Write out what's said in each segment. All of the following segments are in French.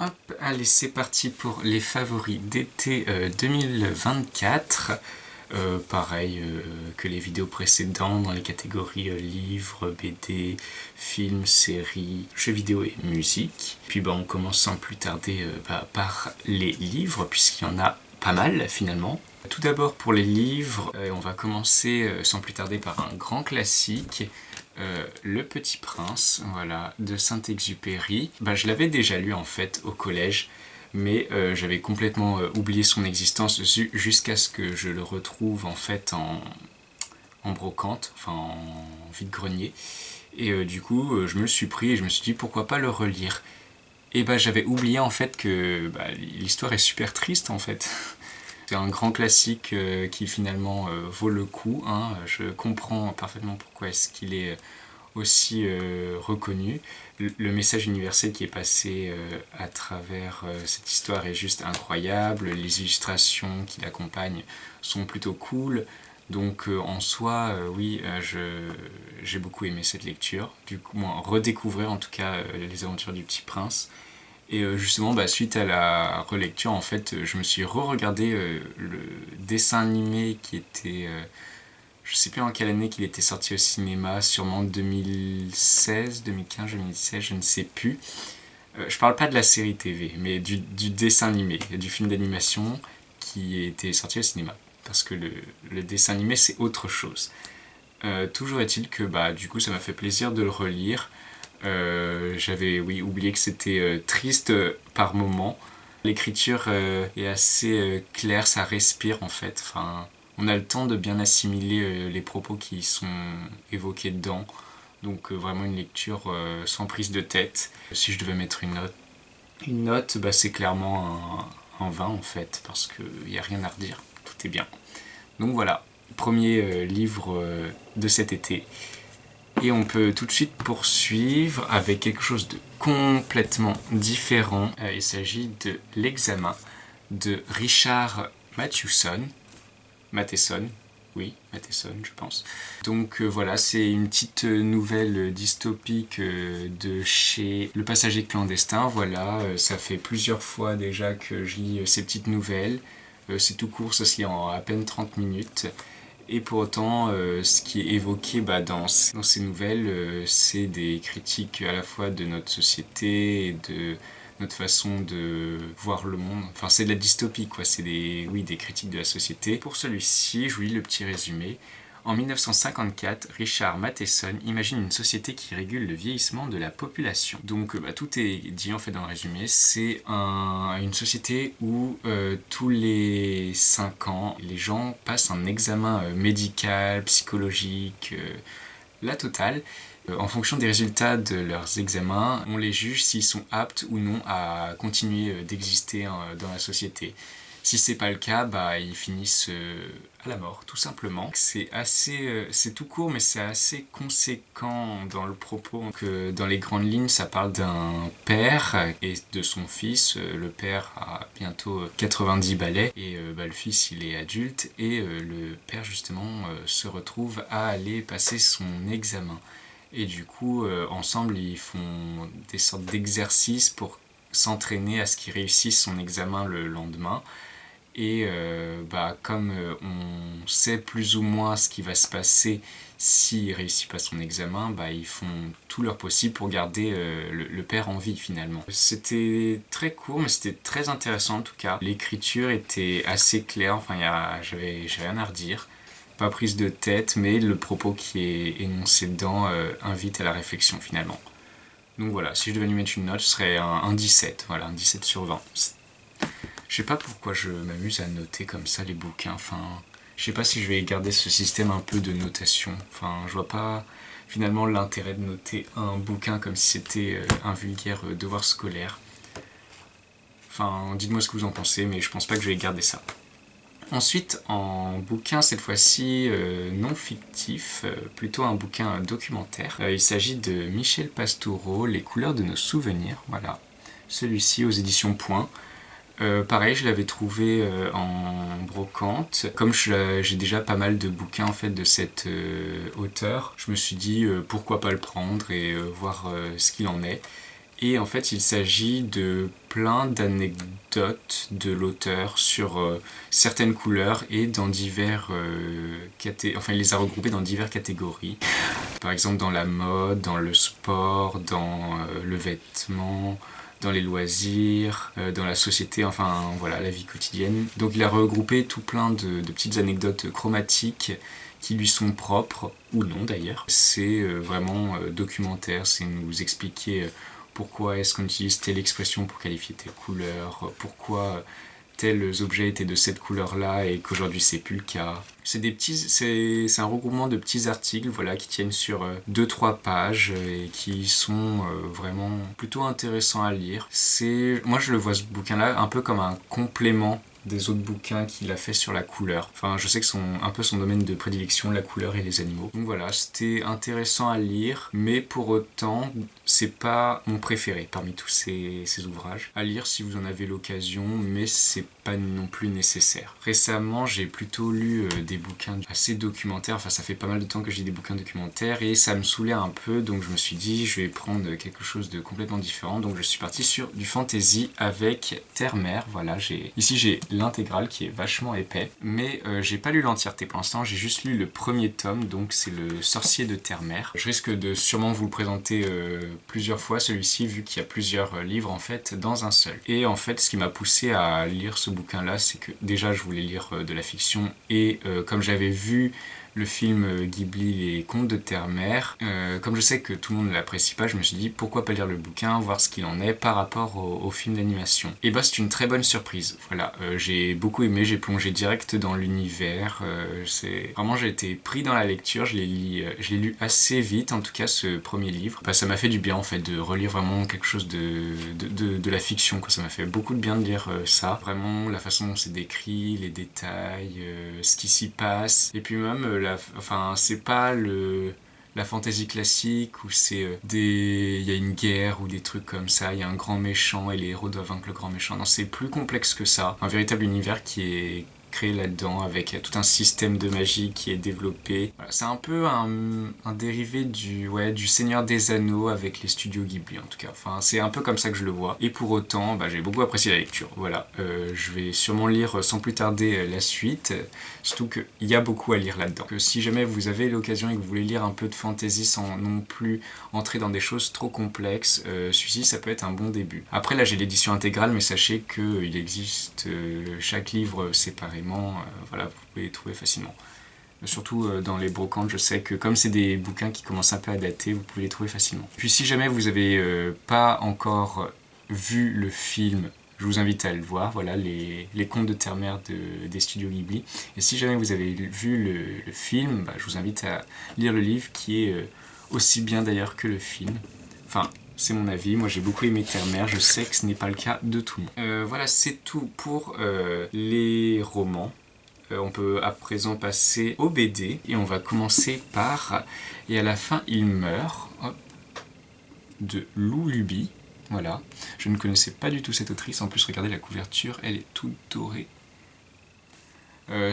Hop, allez, c'est parti pour les favoris d'été 2024. Pareil que les vidéos précédentes dans les catégories livres, BD, films, séries, jeux vidéo et musique. Puis on commence sans plus tarder par les livres, puisqu'il y en a pas mal finalement. Tout d'abord pour les livres, on va commencer sans plus tarder par un grand classique. Le Petit Prince, voilà, de Saint-Exupéry. Je l'avais déjà lu en fait au collège, mais j'avais complètement oublié son existence jusqu'à ce que je le retrouve en fait en brocante, enfin en vide-grenier. Et du coup, je me le suis pris et je me suis dit pourquoi pas le relire. Et j'avais oublié en fait que l'histoire est super triste en fait. C'est un grand classique qui finalement vaut le coup, hein. Je comprends parfaitement pourquoi est-ce qu'il est aussi reconnu. Le message universel qui est passé à travers cette histoire est juste incroyable. Les illustrations qui l'accompagnent sont plutôt cool. Donc en soi, oui, j'ai beaucoup aimé cette lecture. Du coup, redécouvrir en tout cas les aventures du Petit Prince. Et justement, suite à la relecture, en fait, je me suis re-regardé le dessin animé qui était... je sais plus en quelle année qu'il était sorti au cinéma, sûrement 2016, 2015, 2016, je ne sais plus. Je parle pas de la série TV, mais du dessin animé, du film d'animation qui était sorti au cinéma. Parce que le dessin animé, c'est autre chose. Toujours est-il que du coup, ça m'a fait plaisir de le relire. J'avais oublié que c'était triste par moments. L'écriture est assez claire, ça respire en fait. Enfin, on a le temps de bien assimiler les propos qui sont évoqués dedans. Donc vraiment une lecture sans prise de tête. Si je devais mettre une note c'est clairement un 20 en fait, parce qu'il n'y a rien à redire, tout est bien. Donc voilà, premier livre de cet été. Et on peut tout de suite poursuivre avec quelque chose de complètement différent. Il s'agit de L'examen de Richard Matheson, oui, Matheson, je pense. Donc voilà, c'est une petite nouvelle dystopique de chez Le Passager clandestin. Voilà, ça fait plusieurs fois déjà que je lis ces petites nouvelles. C'est tout court, ça se lit en à peine 30 minutes. Et pour autant, ce qui est évoqué dans ces nouvelles, c'est des critiques à la fois de notre société et de notre façon de voir le monde. Enfin, c'est de la dystopie, quoi. C'est des critiques de la société. Pour celui-ci, je vous lis le petit résumé. En 1954, Richard Matheson imagine une société qui régule le vieillissement de la population. Donc tout est dit en fait dans le résumé. C'est une société où tous les 5 ans, les gens passent un examen médical, psychologique, la totale. En fonction des résultats de leurs examens, on les juge s'ils sont aptes ou non à continuer d'exister dans la société. Si c'est pas le cas, ils finissent à la mort, tout simplement. C'est tout court, mais c'est assez conséquent dans le propos. Que dans les grandes lignes, ça parle d'un père et de son fils. Le père a bientôt 90 balais et le fils il est adulte et le père justement se retrouve à aller passer son examen. Et du coup, ensemble, ils font des sortes d'exercices pour s'entraîner à ce qu'il réussisse son examen le lendemain. Et comme on sait plus ou moins ce qui va se passer s'il réussit pas son examen, ils font tout leur possible pour garder le père en vie finalement. C'était très court mais c'était très intéressant en tout cas. L'écriture était assez claire, enfin j'avais rien à redire. Pas prise de tête, mais le propos qui est énoncé dedans invite à la réflexion finalement. Donc voilà, si je devais lui mettre une note, ce serait un 17, voilà, un 17 sur 20. Je sais pas pourquoi je m'amuse à noter comme ça les bouquins, je sais pas si je vais garder ce système un peu de notation, je vois pas finalement l'intérêt de noter un bouquin comme si c'était un vulgaire devoir scolaire. Dites-moi ce que vous en pensez, mais je pense pas que je vais garder ça. Ensuite, en bouquin, cette fois-ci non fictif, plutôt un bouquin documentaire. Il s'agit de Michel Pastoureau, Les couleurs de nos souvenirs, voilà. Celui-ci aux éditions Point. Pareil, je l'avais trouvé en brocante. Comme j'ai déjà pas mal de bouquins en fait de cet auteur, je me suis dit pourquoi pas le prendre et voir ce qu'il en est. Et en fait, il s'agit de plein d'anecdotes de l'auteur sur certaines couleurs et dans divers enfin il les a regroupées dans diverses catégories. Par exemple dans la mode, dans le sport, dans le vêtement, dans les loisirs, dans la société, enfin voilà, la vie quotidienne. Donc il a regroupé tout plein de petites anecdotes chromatiques qui lui sont propres, ou non d'ailleurs. C'est vraiment documentaire, c'est nous expliquer pourquoi est-ce qu'on utilise telle expression pour qualifier telle couleur, pourquoi tels objets étaient de cette couleur-là et qu'aujourd'hui c'est plus le cas. C'est un regroupement de petits articles voilà, qui tiennent sur 2-3 pages et qui sont vraiment plutôt intéressants à lire. Moi je le vois ce bouquin-là un peu comme un complément des autres bouquins qu'il a fait sur la couleur. Enfin, je sais que un peu son domaine de prédilection, la couleur et les animaux. Donc voilà, c'était intéressant à lire, mais pour autant, c'est pas mon préféré parmi tous ces ouvrages. À lire si vous en avez l'occasion, mais c'est pas non plus nécessaire. Récemment, j'ai plutôt lu des bouquins assez documentaires, enfin ça fait pas mal de temps que j'ai des bouquins documentaires et ça me saoulait un peu, donc je me suis dit je vais prendre quelque chose de complètement différent, donc je suis parti sur du fantasy avec Terre-Mer, voilà, ici j'ai l'intégrale qui est vachement épais, mais j'ai pas lu l'entièreté pour l'instant, j'ai juste lu le premier tome, donc c'est le Sorcier de Terre-Mer. Je risque de sûrement vous le présenter plusieurs fois celui-ci, vu qu'il y a plusieurs livres en fait dans un seul. Et en fait ce qui m'a poussé à lire ce bouquin-là, c'est que déjà je voulais lire de la fiction et comme j'avais vu le film Ghibli Les Contes de Terre-Mer, comme je sais que tout le monde ne l'apprécie pas, je me suis dit pourquoi pas lire le bouquin, voir ce qu'il en est par rapport au film d'animation. Et bah c'est une très bonne surprise, voilà, j'ai beaucoup aimé, j'ai plongé direct dans l'univers, vraiment j'ai été pris dans la lecture, je l'ai lu assez vite en tout cas ce premier livre. Bah, ça m'a fait du bien en fait de relire vraiment quelque chose de la fiction, quoi. Ça m'a fait beaucoup de bien de lire ça, vraiment la façon dont c'est décrit, les détails, ce qui s'y passe, et puis même c'est pas la fantasy classique où il y a une guerre ou des trucs comme ça, il y a un grand méchant et les héros doivent vaincre le grand méchant. Non, c'est plus complexe que ça. Un véritable univers qui est créé là-dedans avec tout un système de magie qui est développé. Voilà, c'est un peu un dérivé du Seigneur des Anneaux avec les studios Ghibli en tout cas. Enfin, c'est un peu comme ça que je le vois. Et pour autant, j'ai beaucoup apprécié la lecture. Voilà, je vais sûrement lire sans plus tarder la suite. Surtout qu'il y a beaucoup à lire là-dedans. Que si jamais vous avez l'occasion et que vous voulez lire un peu de fantasy sans non plus entrer dans des choses trop complexes, celui-ci ça peut être un bon début. Après là j'ai l'édition intégrale, mais sachez qu'il existe chaque livre séparément. Voilà, vous pouvez les trouver facilement. Surtout dans les brocantes, je sais que comme c'est des bouquins qui commencent un peu à dater, vous pouvez les trouver facilement. Puis si jamais vous n'avez pas encore vu le film, je vous invite à le voir, voilà, les Contes de Terre-Mer des studios Ghibli. Et si jamais vous avez vu le film, je vous invite à lire le livre qui est aussi bien d'ailleurs que le film. Enfin, c'est mon avis, moi j'ai beaucoup aimé Terre-Mer, je sais que ce n'est pas le cas de tout le monde. Voilà, c'est tout pour les romans. On peut à présent passer au BD et on va commencer par « Et à la fin il meurt » de Lou Luby. Voilà, je ne connaissais pas du tout cette autrice, en plus regardez la couverture, elle est toute dorée.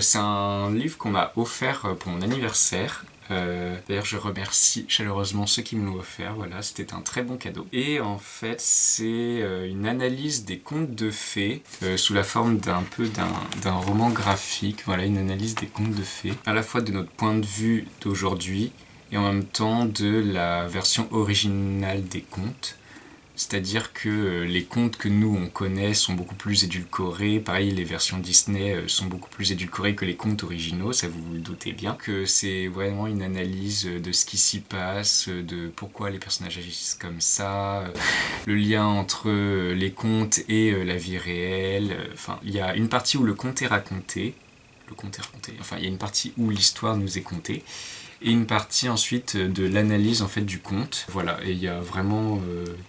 C'est un livre qu'on m'a offert pour mon anniversaire. D'ailleurs je remercie chaleureusement ceux qui me l'ont offert, voilà, c'était un très bon cadeau. Et en fait c'est une analyse des contes de fées sous la forme d'un roman graphique, voilà, une analyse des contes de fées, à la fois de notre point de vue d'aujourd'hui et en même temps de la version originale des contes. C'est-à-dire que les contes que nous on connaît sont beaucoup plus édulcorés, pareil les versions Disney sont beaucoup plus édulcorées que les contes originaux, ça vous le doutez bien, que c'est vraiment une analyse de ce qui s'y passe, de pourquoi les personnages agissent comme ça, le lien entre les contes et la vie réelle, enfin il y a une partie où le conte est raconté, enfin il y a une partie où l'histoire nous est contée, et une partie ensuite de l'analyse en fait du conte. Voilà, et il y a vraiment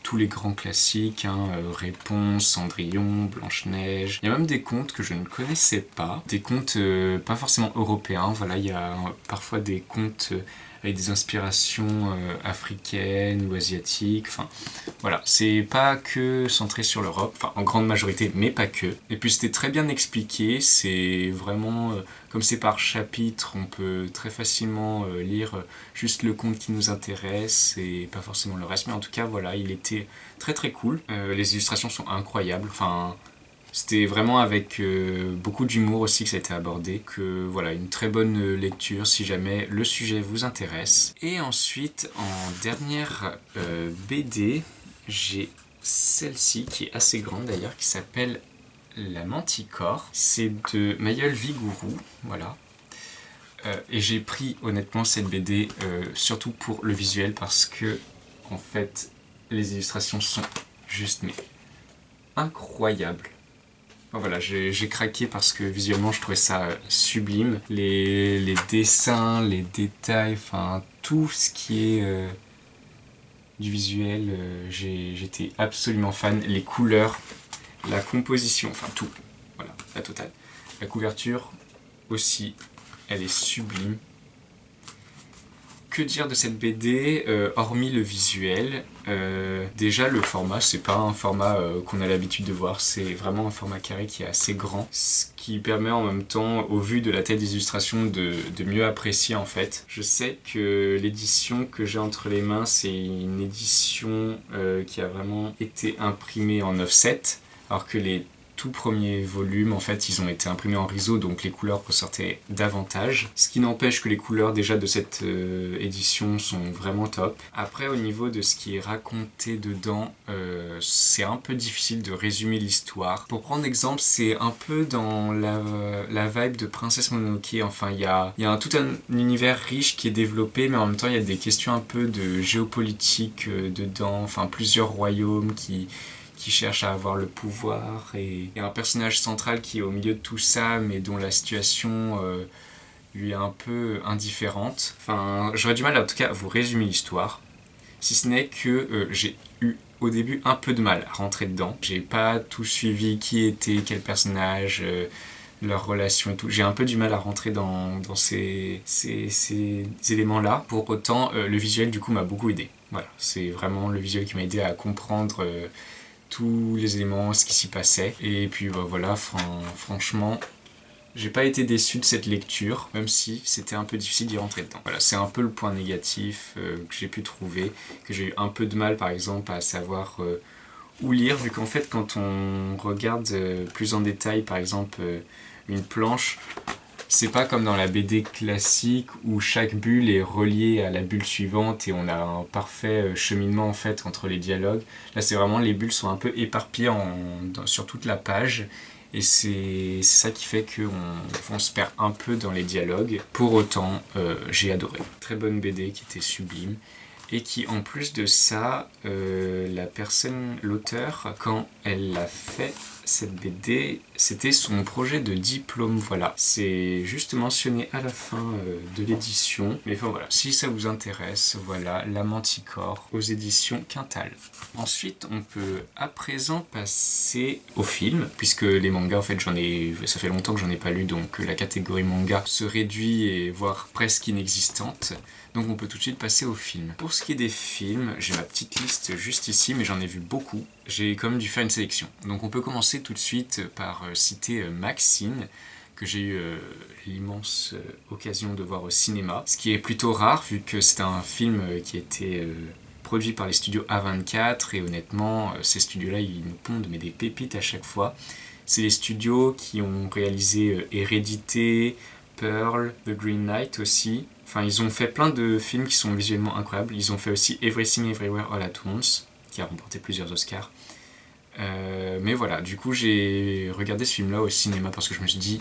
tous les grands classiques, Réponse, Cendrillon, Blanche-Neige. Il y a même des contes que je ne connaissais pas, des contes pas forcément européens. Voilà, il y a parfois des contes avec des inspirations africaines ou asiatiques. Enfin, voilà, c'est pas que centré sur l'Europe, enfin en grande majorité, mais pas que. Et puis c'était très bien expliqué, c'est vraiment, comme c'est par chapitre, on peut très facilement lire juste le conte qui nous intéresse et pas forcément le reste. Mais en tout cas, voilà, il était très très cool. Les illustrations sont incroyables, enfin... C'était vraiment avec beaucoup d'humour aussi que ça a été abordé, que voilà, une très bonne lecture si jamais le sujet vous intéresse. Et ensuite, en dernière BD, j'ai celle-ci qui est assez grande d'ailleurs, qui s'appelle La Manticore. C'est de Mayol Vigourou, voilà. Et j'ai pris honnêtement cette BD surtout pour le visuel parce que en fait les illustrations sont juste mais incroyables. Voilà, j'ai craqué parce que visuellement je trouvais ça sublime. Les dessins, les détails, enfin tout ce qui est du visuel, j'étais absolument fan. Les couleurs, la composition, enfin tout, voilà, la totale. La couverture aussi, elle est sublime. Que dire de cette BD, hormis le visuel. Déjà le format, c'est pas un format qu'on a l'habitude de voir, c'est vraiment un format carré qui est assez grand, ce qui permet en même temps, au vu de la tête des illustrations, de mieux apprécier en fait. Je sais que l'édition que j'ai entre les mains, c'est une édition qui a vraiment été imprimée en offset, alors que les tout premiers volumes, en fait, ils ont été imprimés en riso, donc les couleurs ressortaient davantage. Ce qui n'empêche que les couleurs déjà de cette édition sont vraiment top. Après, au niveau de ce qui est raconté dedans, c'est un peu difficile de résumer l'histoire. Pour prendre exemple, c'est un peu dans la vibe de Princesse Mononoke. Enfin, il y a tout un univers riche qui est développé, mais en même temps, il y a des questions un peu de géopolitique dedans. Enfin, plusieurs royaumes qui cherche à avoir le pouvoir, et il y a un personnage central qui est au milieu de tout ça mais dont la situation lui est un peu indifférente. Enfin, j'aurais du mal en tout cas à vous résumer l'histoire, si ce n'est que j'ai eu au début un peu de mal à rentrer dedans. J'ai pas tout suivi qui était quel personnage, leurs relations et tout. J'ai un peu du mal à rentrer dans ces éléments-là. Pour autant, le visuel du coup m'a beaucoup aidé. Voilà, c'est vraiment le visuel qui m'a aidé à comprendre tous les éléments, ce qui s'y passait. Et puis bah, voilà, franchement, j'ai pas été déçu de cette lecture, même si c'était un peu difficile d'y rentrer dedans. Voilà, c'est un peu le point négatif que j'ai pu trouver, que j'ai eu un peu de mal par exemple à savoir où lire, vu qu'en fait quand on regarde plus en détail par exemple une planche, c'est pas comme dans la BD classique où chaque bulle est reliée à la bulle suivante et on a un parfait cheminement en fait entre les dialogues. Là c'est vraiment, les bulles sont un peu éparpillées sur toute la page, et c'est ça qui fait qu'on se perd un peu dans les dialogues. Pour autant, j'ai adoré. Très bonne BD qui était sublime. Et qui, en plus de ça, l'auteur, quand elle l'a fait, cette BD, c'était son projet de diplôme, voilà. C'est juste mentionné à la fin de l'édition. Mais enfin voilà, si ça vous intéresse, voilà, La Manticore aux éditions Quintal. Ensuite, on peut à présent passer au film, puisque les mangas, en fait, ça fait longtemps que j'en ai pas lu, donc la catégorie manga se réduit et voire presque inexistante. Donc on peut tout de suite passer au film. Pour ce qui est des films, j'ai ma petite liste juste ici, mais j'en ai vu beaucoup. J'ai quand même dû faire une sélection. Donc on peut commencer tout de suite par citer Maxine, que j'ai eu l'immense occasion de voir au cinéma. Ce qui est plutôt rare, vu que c'est un film qui a été produit par les studios A24, et honnêtement, ces studios-là, ils nous pondent mais des pépites à chaque fois. C'est les studios qui ont réalisé Hérédité, Pearl, The Green Knight aussi. Enfin, ils ont fait plein de films qui sont visuellement incroyables. Ils ont fait aussi Everything Everywhere All at Once, qui a remporté plusieurs Oscars. Mais voilà, du coup j'ai regardé ce film-là au cinéma parce que je me suis dit,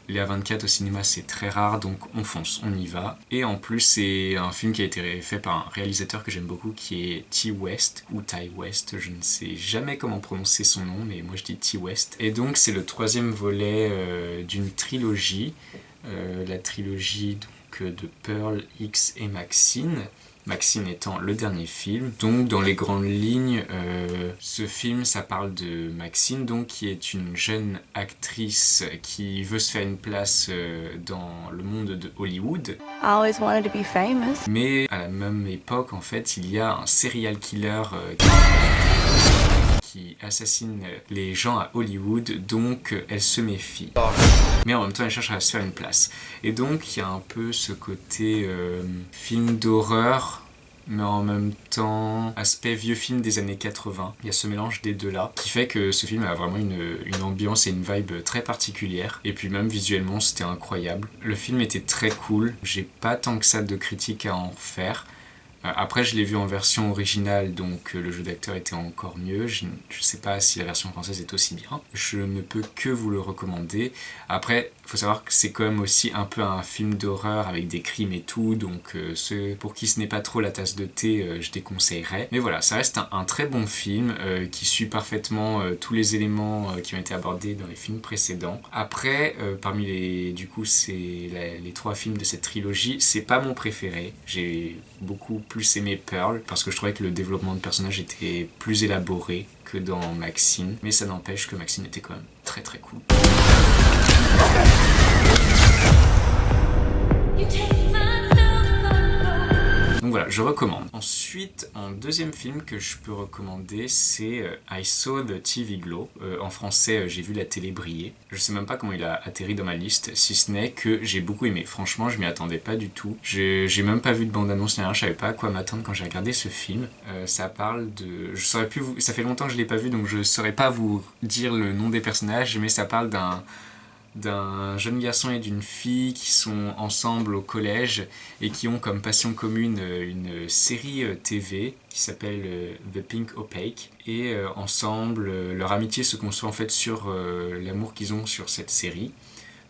les A24 au cinéma c'est très rare, donc on fonce, on y va. Et en plus c'est un film qui a été fait par un réalisateur que j'aime beaucoup, qui est Ti West, ou Ty West, je ne sais jamais comment prononcer son nom, mais moi je dis Ti West. Et donc c'est le troisième volet d'une trilogie, la trilogie de Pearl, X et Maxine, Maxine étant le dernier film. Donc dans les grandes lignes, ce film ça parle de Maxine donc, qui est une jeune actrice qui veut se faire une place dans le monde de Hollywood. I always wanted to be famous. Mais à la même époque en fait il y a un serial killer qui assassine les gens à Hollywood, donc elle se méfie. Mais en même temps elle cherche à se faire une place. Et donc il y a un peu ce côté film d'horreur, mais en même temps aspect vieux film des années 80. Il y a ce mélange des deux là, qui fait que ce film a vraiment une ambiance et une vibe très particulière. Et puis même visuellement c'était incroyable. Le film était très cool, j'ai pas tant que ça de critiques à en refaire. Après je l'ai vu en version originale, donc le jeu d'acteur était encore mieux. Je sais pas si la version française est aussi bien. Je ne peux que vous le recommander. Après, il faut savoir que c'est quand même aussi un peu un film d'horreur avec des crimes et tout, donc ceux pour qui ce n'est pas trop la tasse de thé, je déconseillerais. Mais voilà, ça reste un très bon film qui suit parfaitement tous les éléments qui ont été abordés dans les films précédents. Après, parmi les 3 films de cette trilogie, c'est pas mon préféré. J'ai beaucoup plus aimé Pearl parce que je trouvais que le développement de personnage était plus élaboré que dans Maxine, mais ça n'empêche que Maxine était quand même très très cool. Donc voilà, je recommande. Ensuite, un deuxième film que je peux recommander, c'est I Saw the TV Glow. En français, j'ai vu la télé briller. Je sais même pas comment il a atterri dans ma liste, si ce n'est que j'ai beaucoup aimé. Franchement, je m'y attendais pas du tout. J'ai même pas vu de bande-annonce ni rien, je savais pas à quoi m'attendre quand j'ai regardé ce film. Ça parle de... Ça fait longtemps que je l'ai pas vu, donc je saurais pas vous dire le nom des personnages, mais ça parle d'un jeune garçon et d'une fille qui sont ensemble au collège et qui ont comme passion commune une série TV qui s'appelle The Pink Opaque. Et ensemble, leur amitié se construit en fait sur l'amour qu'ils ont sur cette série.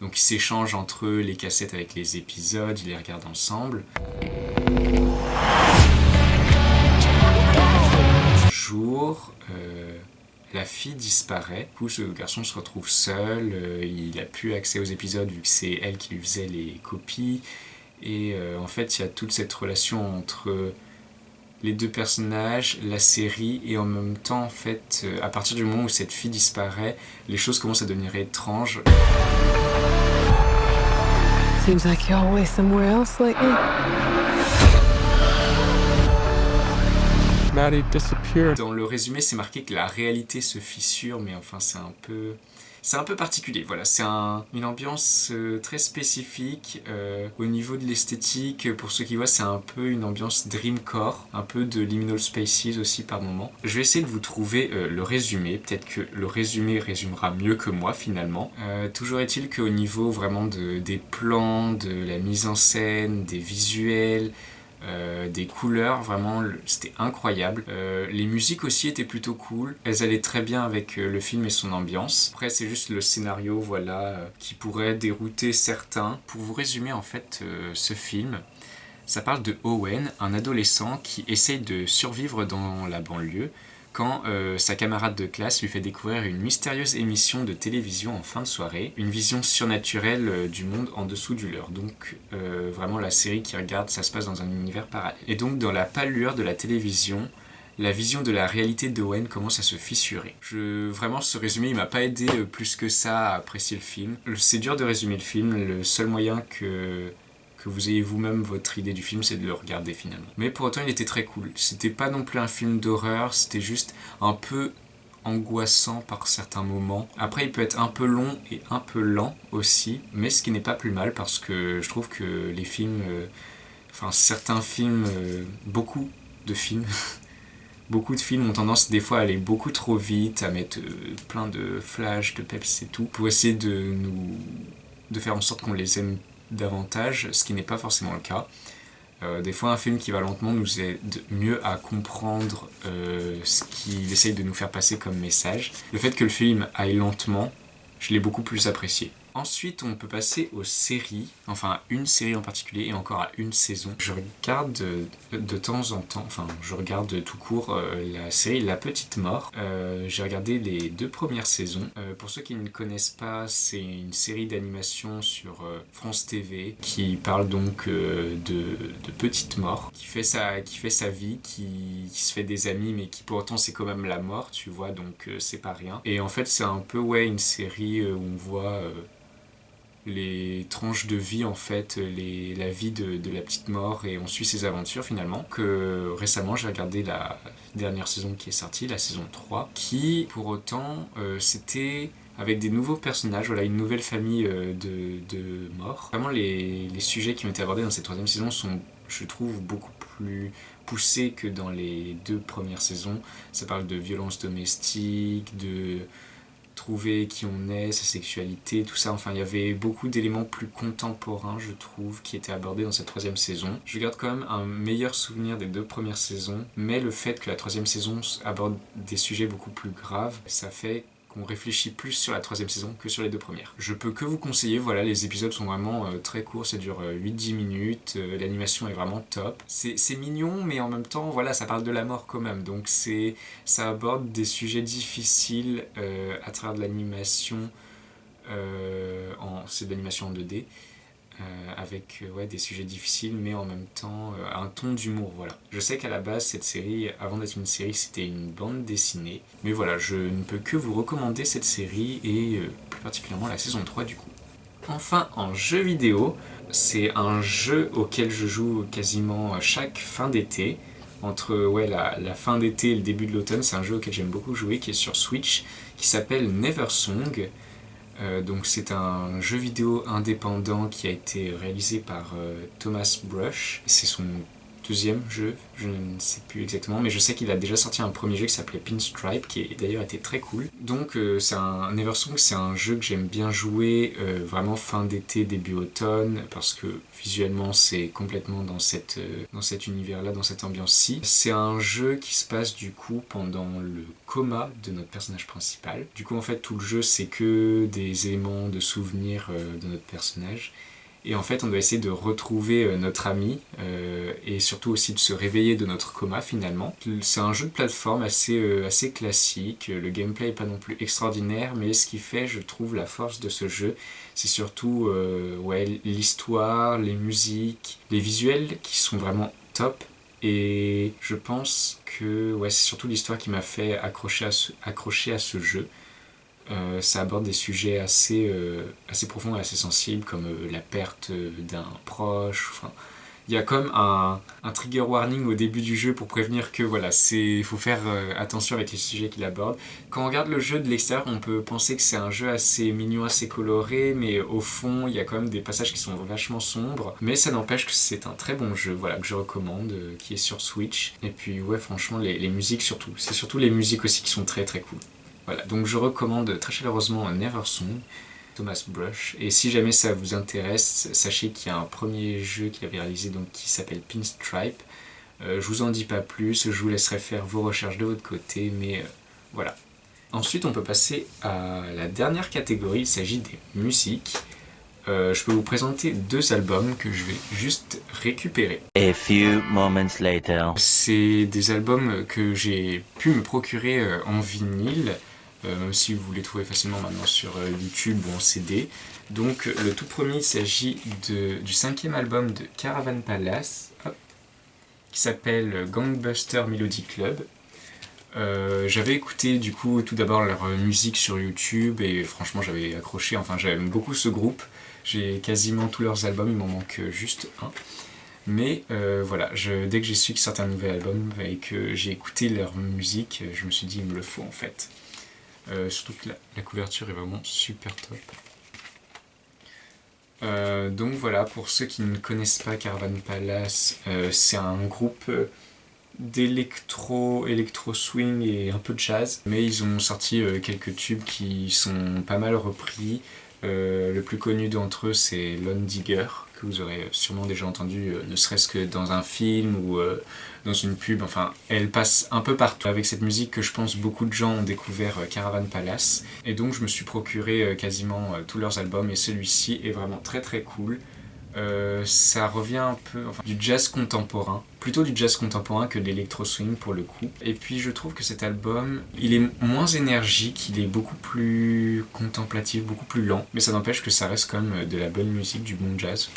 Donc ils s'échangent entre eux les cassettes avec les épisodes, ils les regardent ensemble. Un jour, la fille disparaît, du coup ce garçon se retrouve seul, il a plus accès aux épisodes vu que c'est elle qui lui faisait les copies, et en fait il y a toute cette relation entre les deux personnages, la série, et en même temps en fait à partir du moment où cette fille disparaît, les choses commencent à devenir étranges. Seems like you're always somewhere else lately. Maddie disappeared. Dans le résumé, c'est marqué que la réalité se fissure, mais enfin c'est un peu particulier. Voilà, c'est une ambiance très spécifique au niveau de l'esthétique. Pour ceux qui voient, c'est un peu une ambiance dreamcore, un peu de liminal spaces aussi par moment. Je vais essayer de vous trouver le résumé. Peut-être que le résumé résumera mieux que moi finalement. Toujours est-il qu'au niveau vraiment des plans, de la mise en scène, des visuels, des couleurs, vraiment c'était incroyable. Les musiques aussi étaient plutôt cool, elles allaient très bien avec le film et son ambiance. Après c'est juste le scénario voilà qui pourrait dérouter certains. Pour vous résumer en fait ce film, ça parle de Owen, un adolescent qui essaye de survivre dans la banlieue quand sa camarade de classe lui fait découvrir une mystérieuse émission de télévision en fin de soirée, une vision surnaturelle du monde en dessous du leur. Donc vraiment la série qu'il regarde, ça se passe dans un univers parallèle. Et donc dans la pâle lueur de la télévision, la vision de la réalité d'Owen commence à se fissurer. Vraiment ce résumé il m'a pas aidé plus que ça à apprécier le film. C'est dur de résumer le film, le seul moyen que vous ayez vous-même votre idée du film, c'est de le regarder finalement. Mais pour autant, il était très cool. C'était pas non plus un film d'horreur, c'était juste un peu angoissant par certains moments. Après, il peut être un peu long et un peu lent aussi, mais ce qui n'est pas plus mal parce que je trouve que les films, certains films, beaucoup de films, beaucoup de films ont tendance des fois à aller beaucoup trop vite, à mettre plein de flashs, de peps et tout, pour essayer de faire en sorte qu'on les aime davantage, ce qui n'est pas forcément le cas. Des fois un film qui va lentement nous aide mieux à comprendre ce qu'il essaye de nous faire passer comme message. Le fait que le film aille lentement, je l'ai beaucoup plus apprécié. Ensuite, on peut passer aux séries, enfin une série en particulier et encore à une saison. Je regarde de temps en temps, enfin je regarde tout court la série La Petite Mort. J'ai regardé les 2 premières saisons. Pour ceux qui ne connaissent pas, c'est une série d'animation sur France TV qui parle donc de Petite Mort, qui fait sa vie, qui se fait des amis mais qui pour autant c'est quand même la mort, tu vois, donc c'est pas rien. Et en fait c'est un peu une série où on voit les tranches de vie en fait, la vie de la petite mort et on suit ses aventures finalement. Récemment j'ai regardé la dernière saison qui est sortie, la saison 3, qui pour autant c'était avec des nouveaux personnages, voilà, une nouvelle famille de morts. Vraiment les sujets qui ont été abordés dans cette 3e saison sont, je trouve, beaucoup plus poussés que dans les 2 premières saisons. Ça parle de violence domestique, de trouver qui on est, sa sexualité, tout ça. Enfin, il y avait beaucoup d'éléments plus contemporains, je trouve, qui étaient abordés dans cette 3e saison. Je garde quand même un meilleur souvenir des 2 premières saisons, mais le fait que la 3e saison aborde des sujets beaucoup plus graves, ça fait qu'on réfléchit plus sur la 3e saison que sur les 2 premières. Je peux que vous conseiller, voilà, les épisodes sont vraiment très courts, ça dure 8-10 minutes, l'animation est vraiment top. C'est mignon, mais en même temps, voilà, ça parle de la mort quand même, donc ça aborde des sujets difficiles à travers de l'animation, c'est de l'animation en 2D, avec des sujets difficiles mais en même temps un ton d'humour, voilà. Je sais qu'à la base cette série, avant d'être une série, c'était une bande dessinée, mais voilà, je ne peux que vous recommander cette série et plus particulièrement la saison 3 du coup. Enfin, en jeu vidéo, c'est un jeu auquel je joue quasiment chaque fin d'été. Entre la fin d'été et le début de l'automne, c'est un jeu auquel j'aime beaucoup jouer qui est sur Switch, qui s'appelle Neversong. Donc c'est un jeu vidéo indépendant qui a été réalisé par Thomas Brush. C'est son 2e jeu, je ne sais plus exactement, mais je sais qu'il a déjà sorti un premier jeu qui s'appelait Pinstripe, qui a d'ailleurs été très cool. Donc Neversong, c'est un jeu que j'aime bien jouer vraiment fin d'été, début automne, parce que visuellement c'est complètement dans cet univers-là, dans cette ambiance-ci. C'est un jeu qui se passe du coup pendant le coma de notre personnage principal. Du coup en fait tout le jeu c'est que des éléments de souvenirs de notre personnage. Et en fait, on doit essayer de retrouver notre ami et surtout aussi de se réveiller de notre coma finalement. C'est un jeu de plateforme assez classique. Le gameplay n'est pas non plus extraordinaire, mais ce qui fait, je trouve, la force de ce jeu, c'est surtout l'histoire, les musiques, les visuels qui sont vraiment top. Et je pense que c'est surtout l'histoire qui m'a fait accrocher à ce jeu. Ça aborde des sujets assez profonds et assez sensibles comme la perte d'un proche. Enfin, il y a comme un trigger warning au début du jeu pour prévenir que faut faire attention avec les sujets qu'il aborde. Quand on regarde le jeu de l'extérieur, on peut penser que c'est un jeu assez mignon, assez coloré, mais au fond, il y a quand même des passages qui sont vachement sombres. Mais ça n'empêche que c'est un très bon jeu, que je recommande, qui est sur Switch. Et puis franchement, les musiques surtout. C'est surtout les musiques aussi qui sont très très cool. Voilà, donc je recommande très chaleureusement Neversong, Thomas Brush. Et si jamais ça vous intéresse, sachez qu'il y a un premier jeu qu'il avait réalisé donc, qui s'appelle Pinstripe. Je vous en dis pas plus, je vous laisserai faire vos recherches de votre côté, mais voilà. Ensuite, on peut passer à la dernière catégorie, il s'agit des musiques. Je peux vous présenter 2 albums que je vais juste récupérer. A few moments later. C'est des albums que j'ai pu me procurer en vinyle, même si vous les trouvez facilement maintenant sur YouTube ou en CD. Donc le tout premier, il s'agit du 5e album de Caravan Palace, qui s'appelle Gangbuster Melody Club. J'avais écouté du coup tout d'abord leur musique sur YouTube et franchement j'avais accroché, enfin j'aime beaucoup ce groupe. J'ai quasiment tous leurs albums, il m'en manque juste un. Mais dès que j'ai su qu'ils sortaient un nouvel album et que j'ai écouté leur musique, je me suis dit il me le faut en fait. Surtout que la couverture est vraiment super top. Donc voilà, pour ceux qui ne connaissent pas Caravan Palace, c'est un groupe d'électro swing et un peu de jazz. Mais ils ont sorti quelques tubes qui sont pas mal repris. Le plus connu d'entre eux, c'est Lone Digger, que vous aurez sûrement déjà entendu, ne serait-ce que dans un film ou dans une pub. Enfin, elle passe un peu partout. Avec cette musique que je pense beaucoup de gens ont découvert Caravan Palace. Et donc je me suis procuré quasiment tous leurs albums et celui-ci est vraiment très très cool. Ça revient un peu du jazz contemporain, plutôt du jazz contemporain que de l'électro swing pour le coup. Et puis je trouve que cet album, il est moins énergique, il est beaucoup plus contemplatif, beaucoup plus lent, mais ça n'empêche que ça reste quand même de la bonne musique, du bon jazz.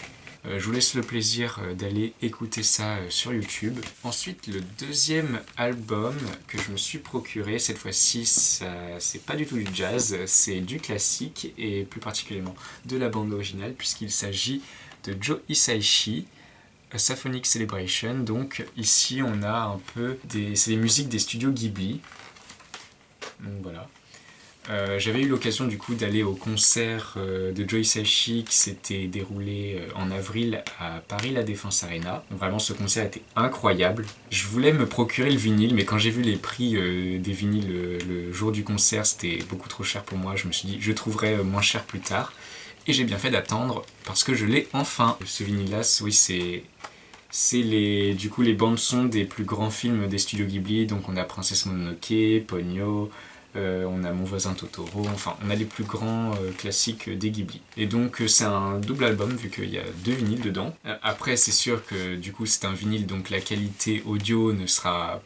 Je vous laisse le plaisir d'aller écouter ça sur YouTube. Ensuite, le deuxième album que je me suis procuré, cette fois-ci, c'est pas du tout du jazz, c'est du classique et plus particulièrement de la bande originale puisqu'il s'agit de Joe Hisaishi, A Symphonic Celebration. Donc ici on a un peu c'est des musiques des studios Ghibli. Donc voilà. J'avais eu l'occasion du coup d'aller au concert de Joe Hisaishi qui s'était déroulé en avril à Paris La Défense Arena. Donc vraiment ce concert était incroyable. Je voulais me procurer le vinyle mais quand j'ai vu les prix des vinyles le jour du concert c'était beaucoup trop cher pour moi. Je me suis dit je trouverai moins cher plus tard. Et j'ai bien fait d'attendre parce que je l'ai enfin. Ce vinyle-là, oui, c'est du coup les bandes-son des plus grands films des studios Ghibli. Donc on a Princesse Mononoke, Ponyo, on a Mon voisin Totoro, enfin on a les plus grands classiques des Ghibli. Et donc c'est un double album vu qu'il y a 2 vinyles dedans. Après c'est sûr que du coup c'est un vinyle donc la qualité audio ne sera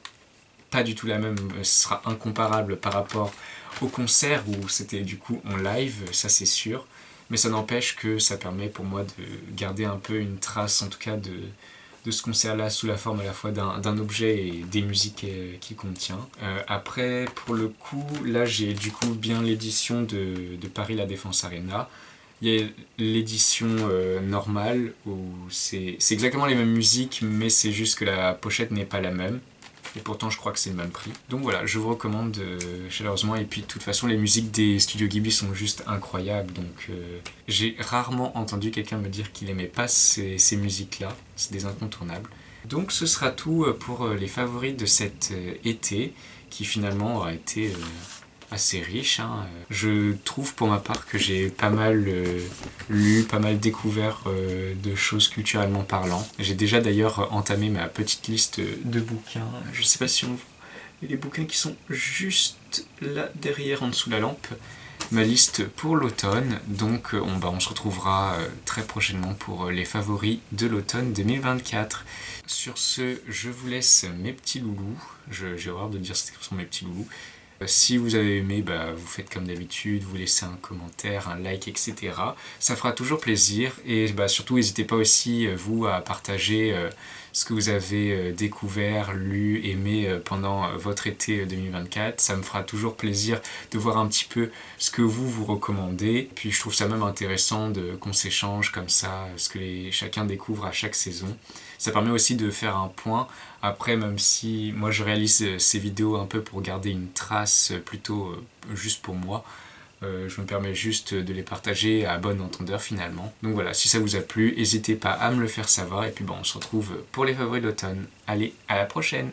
pas du tout la même, ce sera incomparable par rapport au concert où c'était du coup en live, ça c'est sûr. Mais ça n'empêche que ça permet pour moi de garder un peu une trace en tout cas de ce concert-là sous la forme à la fois d'un objet et des musiques qu'il contient. Après, pour le coup, là j'ai du coup bien l'édition de Paris La Défense Arena. Il y a l'édition normale où c'est exactement les mêmes musiques mais c'est juste que la pochette n'est pas la même. Et pourtant je crois que c'est le même prix. Donc voilà, je vous recommande chaleureusement. Et puis de toute façon les musiques des studios Ghibli sont juste incroyables. Donc j'ai rarement entendu quelqu'un me dire qu'il aimait pas ces musiques-là. C'est des incontournables. Donc ce sera tout pour les favoris de cet été, qui finalement aura été assez riche. Je trouve pour ma part que j'ai pas mal lu, pas mal découvert de choses culturellement parlant. J'ai déjà d'ailleurs entamé ma petite liste de bouquins. Je sais pas si on voit les bouquins qui sont juste là derrière en dessous de la lampe. Ma liste pour l'automne, donc on se retrouvera très prochainement pour les favoris de l'automne 2024. Sur ce, je vous laisse mes petits loulous. J'ai horreur de dire ce sont mes petits loulous. Si vous avez aimé, vous faites comme d'habitude, vous laissez un commentaire, un like, etc. Ça fera toujours plaisir et surtout n'hésitez pas aussi vous à partager ce que vous avez découvert, lu, aimé pendant votre été 2024. Ça me fera toujours plaisir de voir un petit peu ce que vous recommandez. Puis je trouve ça même intéressant qu'on s'échange comme ça, ce que chacun découvre à chaque saison. Ça permet aussi de faire un point. Après, même si moi je réalise ces vidéos un peu pour garder une trace plutôt juste pour moi, je me permets juste de les partager à bon entendeur finalement. Donc voilà, si ça vous a plu, n'hésitez pas à me le faire savoir et puis on se retrouve pour les favoris d'automne. Allez, à la prochaine!